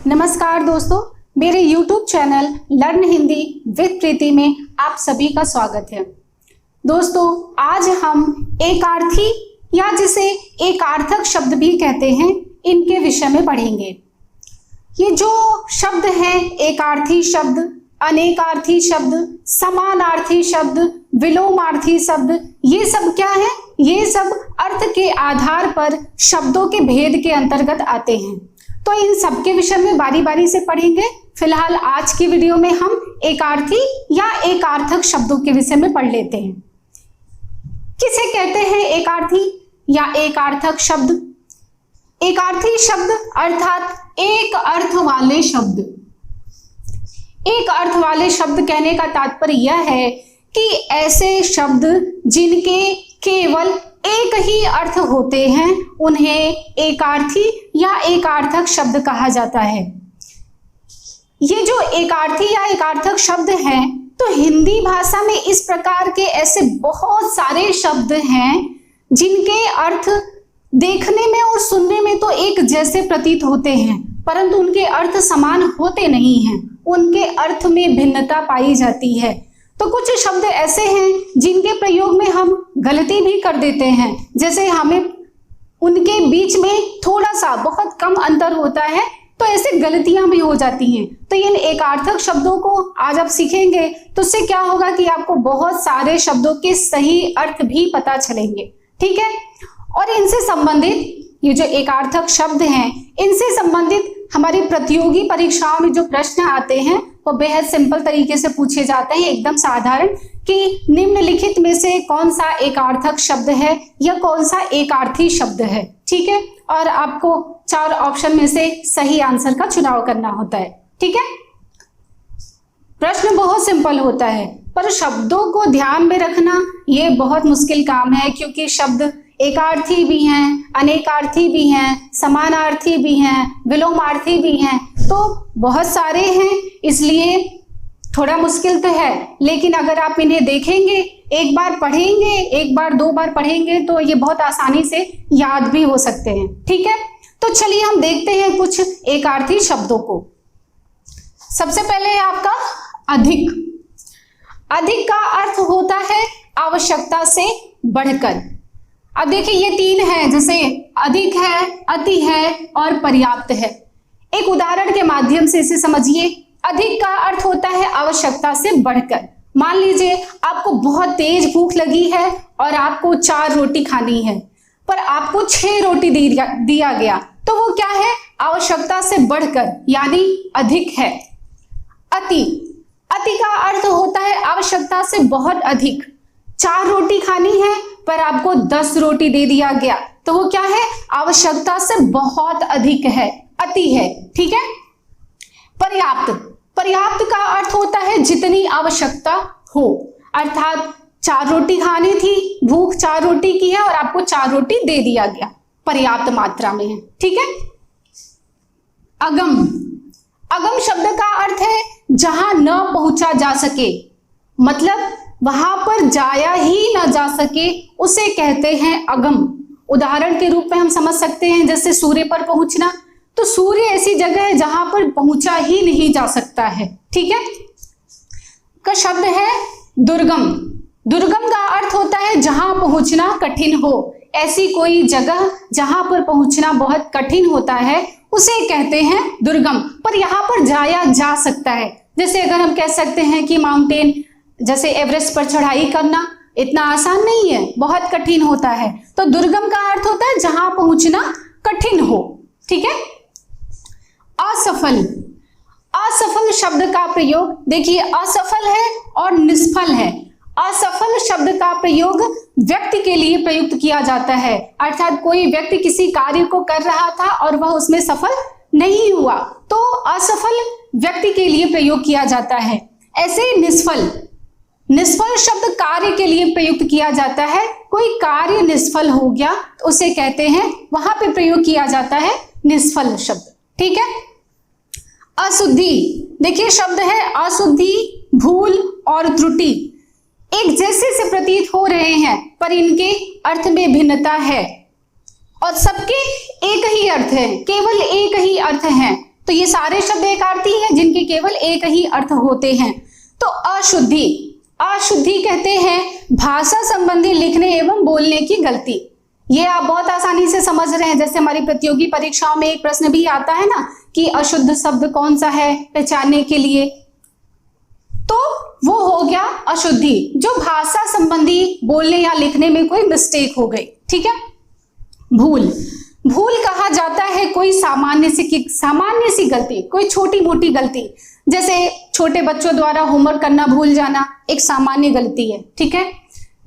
नमस्कार दोस्तों, मेरे YouTube channel learn Hindi with Preeti में आप सभी का स्वागत है। दोस्तों, आज हम एकार्थी या जिसे एकार्थक शब्द भी कहते हैं, इनके विषय में पढ़ेंगे। ये जो शब्द हैं, एकार्थी शब्द, अनेकार्थी शब्द, समानार्थी शब्द, विलोमार्थी शब्द, ये सब क्या है? ये सब अर्थ के आधार पर शब्दों के भेद के अंतर्गत आते हैं। तो इन सब के विषय में बारी बारी से पढ़ेंगे। फिलहाल आज की वीडियो में हम एकार्थी या एकार्थक शब्दों के विषय में पढ़ लेते हैं। किसे कहते हैं एकार्थी या एकार्थक शब्द? एकार्थी शब्द अर्थात एक अर्थ वाले शब्द। एक अर्थ वाले शब्द कहने का तात्पर्य यह है कि ऐसे शब्द जिनके केवल एक ही अर्थ होते हैं, उन्हें एकार्थी या एकार्थक शब्द कहा जाता है। ये जो एकार्थी या एकार्थक शब्द हैं, तो हिंदी भाषा में इस प्रकार के ऐसे बहुत सारे शब्द हैं जिनके अर्थ देखने में और सुनने में तो एक जैसे प्रतीत होते हैं, परंतु उनके अर्थ समान होते नहीं हैं। उनके अर्थ में भिन्नता पाई जाती है। तो कुछ शब्द ऐसे हैं जिनके प्रयोग में हम गलती भी कर देते हैं, जैसे हमें उनके बीच में थोड़ा सा बहुत कम अंतर होता है, तो ऐसे गलतियां भी हो जाती हैं। तो इन एकार्थक शब्दों को आज आप सीखेंगे तो उससे क्या होगा कि आपको बहुत सारे शब्दों के सही अर्थ भी पता चलेंगे। ठीक है। और इनसे संबंधित ये जो एकार्थक शब्द हैं, इनसे संबंधित हमारी प्रतियोगी परीक्षाओं में जो प्रश्न आते हैं वो बेहद सिंपल तरीके से पूछे जाते हैं, एकदम साधारण, कि निम्नलिखित में से कौन सा एकार्थक शब्द है या कौन सा एकार्थी शब्द है। ठीक है। और आपको 4 ऑप्शन में से सही आंसर का चुनाव करना होता है। ठीक है। प्रश्न बहुत सिंपल होता है, पर शब्दों को ध्यान में रखना ये बहुत मुश्किल काम है, क्योंकि शब्द एकार्थी भी हैं, अनेकार्थी भी हैं, समानार्थी भी हैं, विलोमार्थी भी हैं, तो बहुत सारे हैं, इसलिए थोड़ा मुश्किल तो है। लेकिन अगर आप इन्हें देखेंगे, एक बार पढ़ेंगे, एक बार 2 बार पढ़ेंगे, तो ये बहुत आसानी से याद भी हो सकते हैं। ठीक है। तो चलिए हम देखते हैं कुछ एकार्थी शब्दों को। सबसे पहले है आपका अधिक। अधिक का अर्थ होता है आवश्यकता से बढ़कर। अब देखिए, ये 3 है, जैसे अधिक है, अति है और पर्याप्त है। एक उदाहरण के माध्यम से इसे समझिए। अधिक का अर्थ होता है आवश्यकता से बढ़कर। मान लीजिए आपको बहुत तेज भूख लगी है और आपको 4 रोटी खानी है, पर आपको 6 रोटी दिया गया, तो वो क्या है? आवश्यकता से बढ़कर, यानी अधिक है। अति। अति का अर्थ होता है आवश्यकता से बहुत अधिक। 4 रोटी खानी है पर आपको 10 रोटी दे दिया गया, तो वो क्या है? आवश्यकता से बहुत अधिक है, अति है। ठीक है। पर्याप्त। पर्याप्त का अर्थ होता है जितनी आवश्यकता हो, अर्थात 4 रोटी खानी थी, भूख 4 रोटी की है और आपको 4 रोटी दे दिया गया, पर्याप्त मात्रा में है। ठीक है। अगम। अगम शब्द का अर्थ है जहां न पहुंचा जा सके, मतलब वहां पर जाया ही ना जा सके, उसे कहते हैं अगम। उदाहरण के रूप में हम समझ सकते हैं, जैसे सूर्य पर पहुंचना, तो सूर्य ऐसी जगह है जहां पर पहुंचा ही नहीं जा सकता है। ठीक है। का शब्द है दुर्गम। दुर्गम का अर्थ होता है जहां पहुंचना कठिन हो। ऐसी कोई जगह जहां पर पहुंचना बहुत कठिन होता है, उसे कहते हैं दुर्गम, पर यहाँ पर जाया जा सकता है। जैसे अगर हम कह सकते हैं कि माउंटेन, जैसे एवरेस्ट पर चढ़ाई करना इतना आसान नहीं है, बहुत कठिन होता है। तो दुर्गम का अर्थ होता है जहां पहुंचना कठिन हो। ठीक है। असफल। असफल शब्द का प्रयोग देखिए, असफल है और निष्फल है। असफल शब्द का प्रयोग व्यक्ति के लिए प्रयुक्त किया जाता है, अर्थात कोई व्यक्ति किसी कार्य को कर रहा था और वह उसमें सफल नहीं हुआ, तो असफल व्यक्ति के लिए प्रयोग किया जाता है। ऐसे निष्फल। निष्फल शब्द कार्य के लिए प्रयुक्त किया जाता है। कोई कार्य निष्फल हो गया तो उसे कहते हैं, वहां पे प्रयोग किया जाता है निष्फल शब्द। ठीक है। अशुद्धि। देखिए, शब्द है अशुद्धि, भूल और त्रुटि। एक जैसे से प्रतीत हो रहे हैं, पर इनके अर्थ में भिन्नता है और सबके एक ही अर्थ है, केवल एक ही अर्थ है। तो ये सारे शब्द एकार्थी हैं जिनके केवल एक ही अर्थ होते हैं। तो अशुद्धि, अशुद्धि कहते हैं भाषा संबंधी लिखने एवं बोलने की गलती। ये आप बहुत आसानी से समझ रहे हैं, जैसे हमारी प्रतियोगी परीक्षाओं में एक प्रश्न भी आता है ना कि अशुद्ध शब्द कौन सा है पहचानने के लिए, तो वो हो गया अशुद्धि, जो भाषा संबंधी बोलने या लिखने में कोई मिस्टेक हो गई। ठीक है। भूल, भूल कहा जाता है कोई सामान्य सी गलती, कोई छोटी मोटी गलती, जैसे छोटे बच्चों द्वारा होमवर्क करना भूल जाना एक सामान्य गलती है। ठीक है।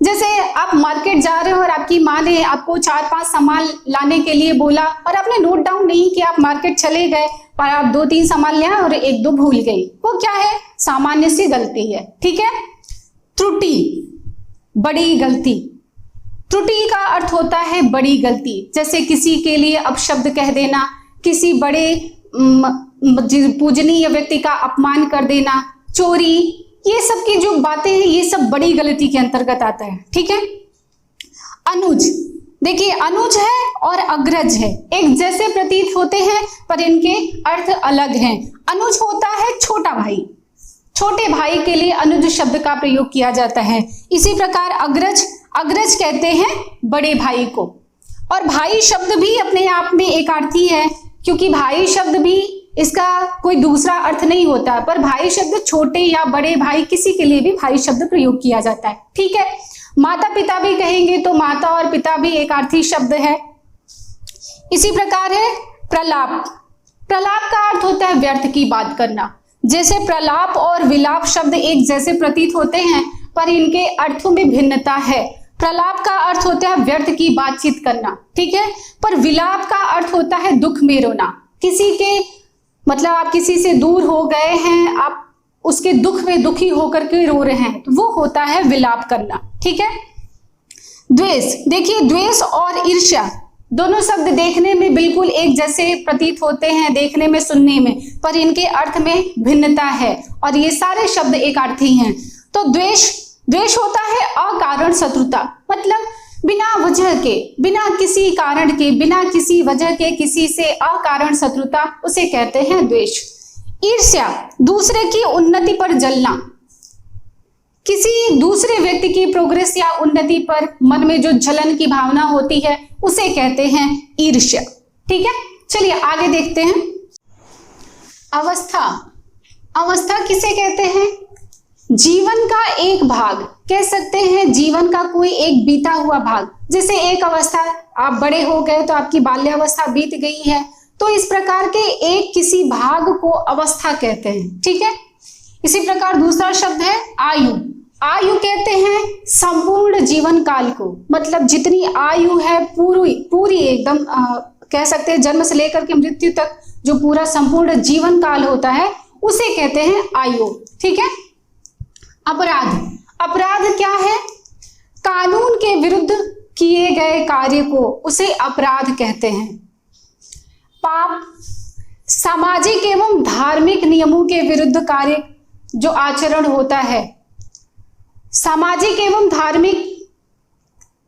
जैसे आप मार्केट जा रहे हो और आपकी माँ ने आपको 4-5 सामान लाने के लिए बोला और आपने नोट डाउन नहीं किया, आप मार्केट चले गए और आप 2-3 सामान ले आए और 1-2 भूल गई, वो क्या है? सामान्य सी गलती है। ठीक है। त्रुटि, बड़ी गलती, त्रुटि का अर्थ होता है बड़ी गलती, जैसे किसी के लिए अपशब्द कह देना, किसी बड़े पूजनीय व्यक्ति का अपमान कर देना, चोरी, ये सब की जो बातें हैं ये सब बड़ी गलती के अंतर्गत आता है। ठीक है। अनुज, देखिए अनुज है और अग्रज है, एक जैसे प्रतीत होते हैं पर इनके अर्थ अलग हैं। अनुज होता है छोटा भाई, छोटे भाई के लिए अनुज शब्द का प्रयोग किया जाता है। इसी प्रकार अग्रज, अग्रज कहते हैं बड़े भाई को। और भाई शब्द भी अपने आप में एकार्थी है, क्योंकि भाई शब्द भी इसका कोई दूसरा अर्थ नहीं होता, पर भाई शब्द छोटे या बड़े भाई किसी के लिए भी भाई शब्द प्रयोग किया जाता है। ठीक है। माता पिता भी कहेंगे तो माता और पिता भी एकार्थी शब्द है। इसी प्रकार है प्रलाप, प्रलाप का अर्थ होता है व्यर्थ की बात करना, जैसे प्रलाप और विलाप शब्द एक जैसे प्रतीत होते हैं पर इनके अर्थों में भिन्नता है। प्रलाप का अर्थ होता है व्यर्थ की बातचीत करना। ठीक है। पर विलाप का अर्थ होता है दुख में रोना, किसी के मतलब आप किसी से दूर हो गए हैं, आप उसके दुख में दुखी होकर के रो रहे हैं, तो वो होता है विलाप करना। ठीक है। द्वेष, देखिए द्वेष और ईर्ष्या दोनों शब्द देखने में बिल्कुल एक जैसे प्रतीत होते हैं, देखने में सुनने में, पर इनके अर्थ में भिन्नता है और ये सारे शब्द एकार्थी हैं। तो द्वेष, द्वेष होता है अकारण शत्रुता, मतलब बिना वजह के, बिना किसी कारण के, बिना किसी वजह के किसी से अकारण शत्रुता, उसे कहते हैं द्वेष। ईर्ष्या, दूसरे की उन्नति पर जलना, किसी दूसरे व्यक्ति की प्रोग्रेस या उन्नति पर मन में जो जलन की भावना होती है उसे कहते हैं ईर्ष्या। ठीक है। चलिए आगे देखते हैं। अवस्था, अवस्था किसे कहते हैं? जीवन का एक भाग कह सकते हैं, जीवन का कोई एक बीता हुआ भाग। जैसे एक अवस्था, आप बड़े हो गए तो आपकी बाल्यावस्था बीत गई है, तो इस प्रकार के एक किसी भाग को अवस्था कहते हैं। ठीक है। इसी प्रकार दूसरा शब्द है आयु, आयु कहते हैं संपूर्ण जीवन काल को, मतलब जितनी आयु है पूरी एकदम कह सकते हैं जन्म से लेकर के मृत्यु तक जो पूरा संपूर्ण जीवन काल होता है उसे कहते हैं आयु। ठीक है। अपराध, अपराध क्या है? कानून के विरुद्ध किए गए कार्य को उसे अपराध कहते हैं। पाप, सामाजिक एवं धार्मिक नियमों के विरुद्ध कार्य जो आचरण होता है, सामाजिक एवं धार्मिक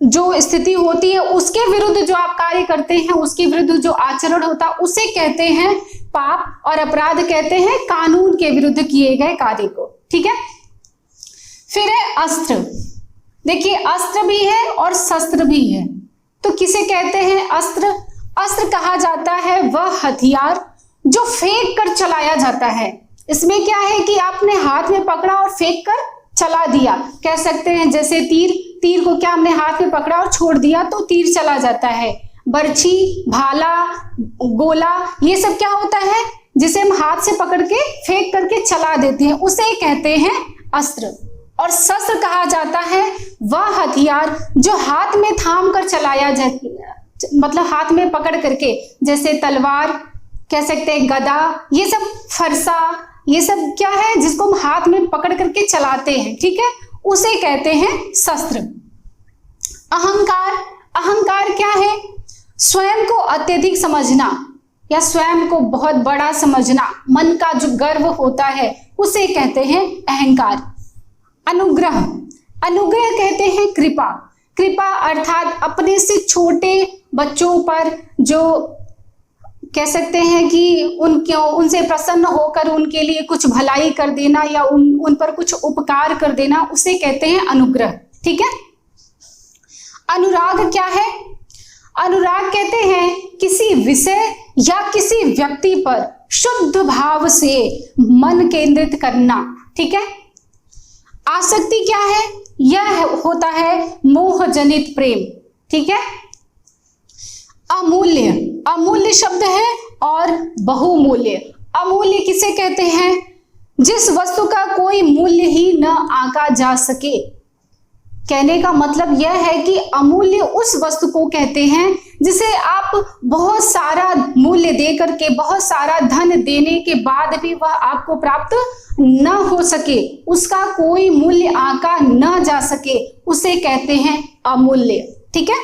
जो स्थिति होती है उसके विरुद्ध जो आप कार्य करते हैं, उसके विरुद्ध जो आचरण होता है उसे कहते हैं पाप, और अपराध कहते हैं कानून के विरुद्ध किए गए कार्य को। ठीक है। फिर है अस्त्र, देखिए अस्त्र भी है और शस्त्र भी है, तो किसे कहते हैं अस्त्र? अस्त्र कहा जाता है वह हथियार जो फेंक कर चलाया जाता है। इसमें क्या है कि आपने हाथ में पकड़ा और फेंक कर चला दिया, कह सकते हैं जैसे तीर, तीर को क्या हमने हाथ में पकड़ा और छोड़ दिया तो तीर चला जाता है। बर्छी, भाला, गोला, ये सब क्या होता है जिसे हम हाथ से पकड़ के फेंक करके चला देते हैं, उसे कहते हैं अस्त्र। और शस्त्र कहा जाता है वह हथियार जो हाथ में थाम कर चलाया जाता, मतलब हाथ में पकड़ करके, जैसे तलवार, कह सकते हैं गदा, ये सब फरसा, ये सब क्या है जिसको हम हाथ में पकड़ करके चलाते हैं। ठीक है। उसे कहते हैं शस्त्र। अहंकार, अहंकार क्या है? स्वयं को अत्यधिक समझना या स्वयं को बहुत बड़ा समझना, मन का जो गर्व होता है उसे कहते हैं अहंकार। अनुग्रह, अनुग्रह कहते हैं कृपा, कृपा अर्थात अपने से छोटे बच्चों पर जो कह सकते हैं कि उनसे प्रसन्न होकर उनके लिए कुछ भलाई कर देना या उन पर कुछ उपकार कर देना, उसे कहते हैं अनुग्रह। ठीक है। अनुराग क्या है? अनुराग कहते हैं किसी विषय या किसी व्यक्ति पर शुद्ध भाव से मन केंद्रित करना। ठीक है। आसक्ति क्या है? यह होता है मोह जनित प्रेम। ठीक है। अमूल्य, अमूल्य शब्द है और बहुमूल्य। अमूल्य किसे कहते हैं? जिस वस्तु का कोई मूल्य ही न आंका जा सके। कहने का मतलब यह है कि अमूल्य उस वस्तु को कहते हैं जिसे आप बहुत सारा मूल्य दे करके, बहुत सारा धन देने के बाद भी वह आपको प्राप्त न हो सके, उसका कोई मूल्य आंका न जा सके, उसे कहते हैं अमूल्य। ठीक है।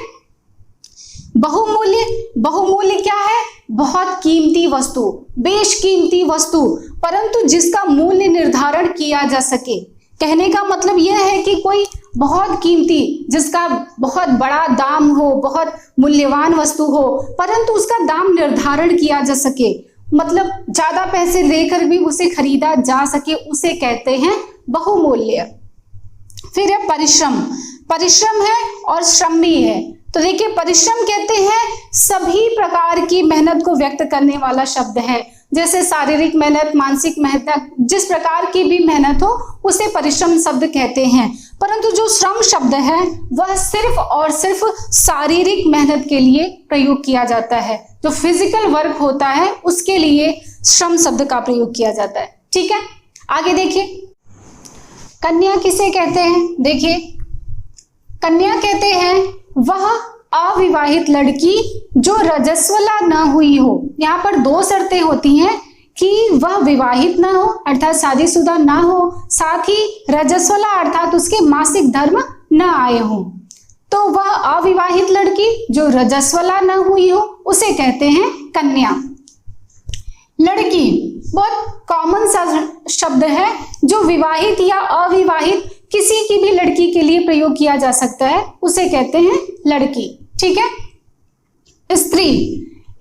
बहुमूल्य, बहुमूल्य क्या है? बहुत कीमती वस्तु, बेशकीमती वस्तु, परंतु जिसका मूल्य निर्धारण किया जा सके। कहने का मतलब यह है कि कोई बहुत कीमती, जिसका बहुत बड़ा दाम हो, बहुत मूल्यवान वस्तु हो, परंतु उसका दाम निर्धारण किया जा सके, मतलब ज्यादा पैसे देकर भी उसे खरीदा जा सके, उसे कहते हैं बहुमूल्य। फिर है परिश्रम। परिश्रम है और श्रम भी है। तो देखिए, परिश्रम कहते हैं सभी प्रकार की मेहनत को व्यक्त करने वाला शब्द है। जैसे शारीरिक मेहनत, मानसिक मेहनत, जिस प्रकार की भी मेहनत हो उसे परिश्रम शब्द कहते हैं। परंतु जो श्रम शब्द है वह सिर्फ और सिर्फ शारीरिक मेहनत के लिए प्रयोग किया जाता है। जो फिजिकल वर्क होता है उसके लिए श्रम शब्द का प्रयोग किया जाता है। ठीक है। आगे देखिए, कन्या किसे कहते हैं? देखिए, कन्या कहते हैं वह अविवाहित लड़की जो रजस्वला न हुई हो। यहाँ पर दो शर्तें होती हैं कि वह विवाहित ना हो अर्थात शादीशुदा ना हो, साथ ही रजस्वला अर्थात उसके मासिक धर्म न आए हो। तो वह अविवाहित लड़की जो रजस्वला न हुई हो उसे कहते हैं कन्या। लड़की बहुत कॉमन सा शब्द है जो विवाहित या अविवाहित किसी की भी लड़की के लिए प्रयोग किया जा सकता है, उसे कहते हैं लड़की। ठीक है। स्त्री,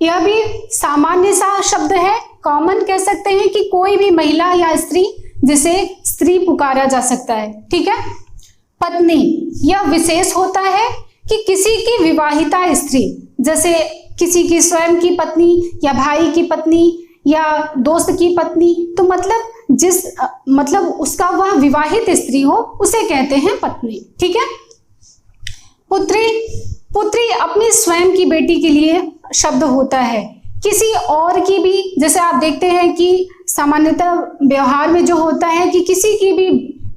यह भी सामान्य सा शब्द है, कॉमन कह सकते हैं कि कोई भी महिला या स्त्री जिसे स्त्री पुकारा जा सकता है। ठीक है। पत्नी, यह विशेष होता है कि किसी की विवाहिता स्त्री, जैसे किसी की स्वयं की पत्नी या भाई की पत्नी या दोस्त की पत्नी, तो मतलब उसका वह विवाहित स्त्री हो उसे कहते हैं पत्नी। ठीक है। पुत्री, पुत्री अपनी स्वयं की बेटी के लिए शब्द होता है। किसी और की भी, जैसे आप देखते हैं कि सामान्यतः व्यवहार में जो होता है कि किसी की भी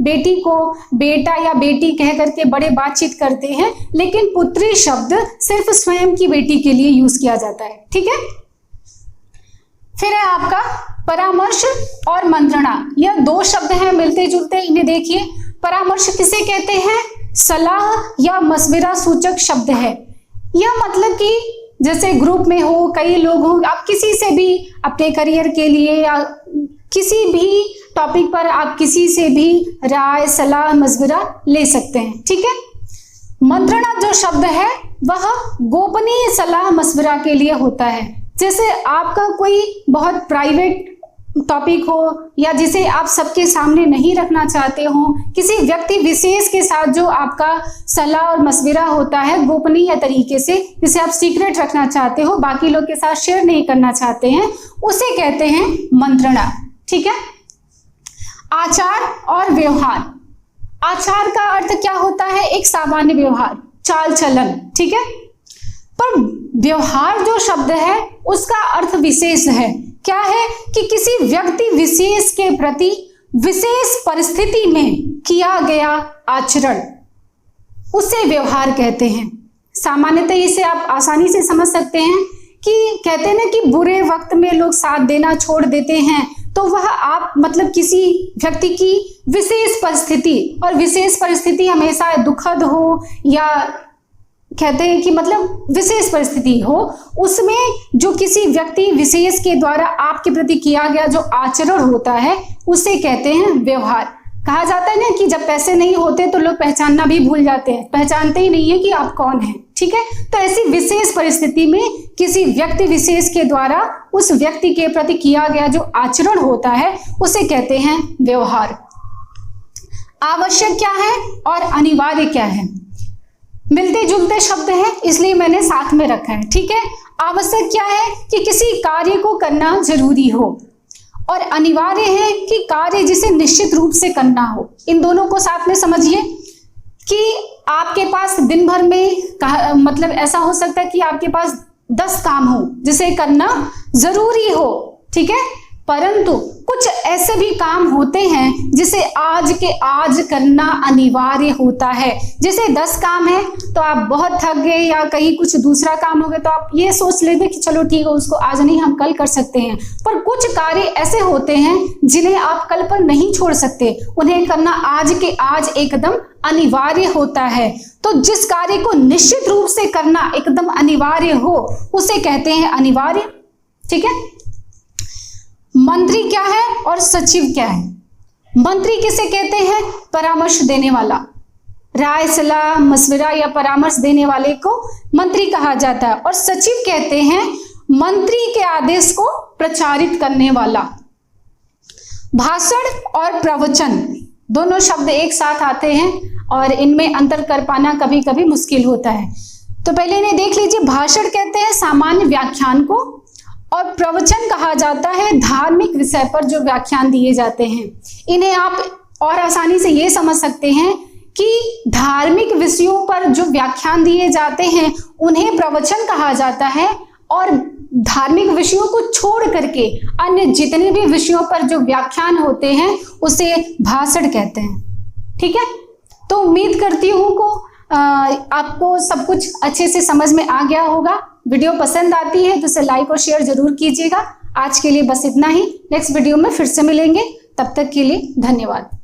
बेटी को बेटा या बेटी कह करके बड़े बातचीत करते हैं, लेकिन पुत्री शब्द सिर्फ स्वयं की बेटी के लिए यूज किया जाता है। ठीक है। फिर है आपका परामर्श और मंत्रणा। यह दो शब्द हैं मिलते जुलते, इन्हें देखिए। परामर्श किसे कहते हैं? सलाह या मशविरा सूचक शब्द है। यह मतलब कि जैसे ग्रुप में हो, कई लोग हो, आप किसी से भी अपने करियर के लिए या किसी भी टॉपिक पर आप किसी से भी राय, सलाह, मशविरा ले सकते हैं। ठीक है। मंत्रणा जो शब्द है वह गोपनीय सलाह मशविरा के लिए होता है। जैसे आपका कोई बहुत प्राइवेट टॉपिक हो या जिसे आप सबके सामने नहीं रखना चाहते हो, किसी व्यक्ति विशेष के साथ जो आपका सलाह और मशविरा होता है गोपनीय तरीके से, जिसे आप सीक्रेट रखना चाहते हो, बाकी लोग के साथ शेयर नहीं करना चाहते हैं, उसे कहते हैं मंत्रणा। ठीक है। आचार और व्यवहार। आचार का अर्थ क्या होता है? एक सामान्य व्यवहार, चाल चलन। ठीक है। पर व्यवहार जो शब्द है उसका अर्थ विशेष है। क्या है कि किसी व्यक्ति विशेष के प्रति विशेष परिस्थिति में किया गया आचरण, उसे व्यवहार कहते हैं। सामान्यतः इसे आप आसानी से समझ सकते हैं कि कहते हैं ना कि बुरे वक्त में लोग साथ देना छोड़ देते हैं, तो वह आप मतलब किसी व्यक्ति की विशेष परिस्थिति, और विशेष परिस्थिति हमेशा दुखद हो या कहते हैं कि मतलब विशेष परिस्थिति हो, उसमें जो किसी व्यक्ति विशेष के द्वारा आपके प्रति किया गया जो आचरण होता है उसे कहते हैं व्यवहार। कहा जाता है ना कि जब पैसे नहीं होते तो लोग पहचानना भी भूल जाते हैं, पहचानते ही नहीं है कि आप कौन हैं। ठीक है। तो ऐसी विशेष परिस्थिति में किसी व्यक्ति विशेष के द्वारा उस व्यक्ति के प्रति किया गया जो आचरण होता है उसे कहते हैं व्यवहार। आवश्यक क्या है और अनिवार्य क्या है, मिलते जुलते शब्द हैं इसलिए मैंने साथ में रखा है, ठीक है। आवश्यक क्या है कि किसी कार्य को करना जरूरी हो, और अनिवार्य है कि कार्य जिसे निश्चित रूप से करना हो। इन दोनों को साथ में समझिए कि आपके पास दिन भर में मतलब ऐसा हो सकता है कि आपके पास 10 काम हो जिसे करना जरूरी हो, ठीक है, परंतु कुछ ऐसे भी काम होते हैं जिसे आज के आज करना अनिवार्य होता है। जैसे 10 काम है तो आप बहुत थक गए या कहीं कुछ दूसरा काम हो गया तो आप ये सोच लेते कि चलो ठीक है उसको आज नहीं हम कल कर सकते हैं, पर कुछ कार्य ऐसे होते हैं जिन्हें आप कल पर नहीं छोड़ सकते, उन्हें करना आज के आज एकदम अनिवार्य होता है। तो जिस कार्य को निश्चित रूप से करना एकदम अनिवार्य हो उसे कहते हैं अनिवार्य, ठीक है। मंत्री क्या है और सचिव क्या है? मंत्री किसे कहते हैं? परामर्श देने वाला, राय सलाह मशविरा या परामर्श देने वाले को मंत्री कहा जाता है। और सचिव कहते हैं मंत्री के आदेश को प्रचारित करने वाला। भाषण और प्रवचन दोनों शब्द एक साथ आते हैं और इनमें अंतर कर पाना कभी कभी मुश्किल होता है। तो पहले इन्हें देख लीजिए। भाषण कहते हैं सामान्य व्याख्यान को, और प्रवचन कहा जाता है धार्मिक विषय पर जो व्याख्यान दिए जाते हैं। इन्हें आप और आसानी से ये समझ सकते हैं कि धार्मिक विषयों पर जो व्याख्यान दिए जाते हैं उन्हें प्रवचन कहा जाता है, और धार्मिक विषयों को छोड़ करके अन्य जितने भी विषयों पर जो व्याख्यान होते हैं उसे भाषण कहते हैं, ठीक है। तो उम्मीद करती हूँ को आपको सब कुछ अच्छे से समझ में आ गया होगा। वीडियो पसंद आती है तो इसे लाइक और शेयर जरूर कीजिएगा। आज के लिए बस इतना ही, नेक्स्ट वीडियो में फिर से मिलेंगे, तब तक के लिए धन्यवाद।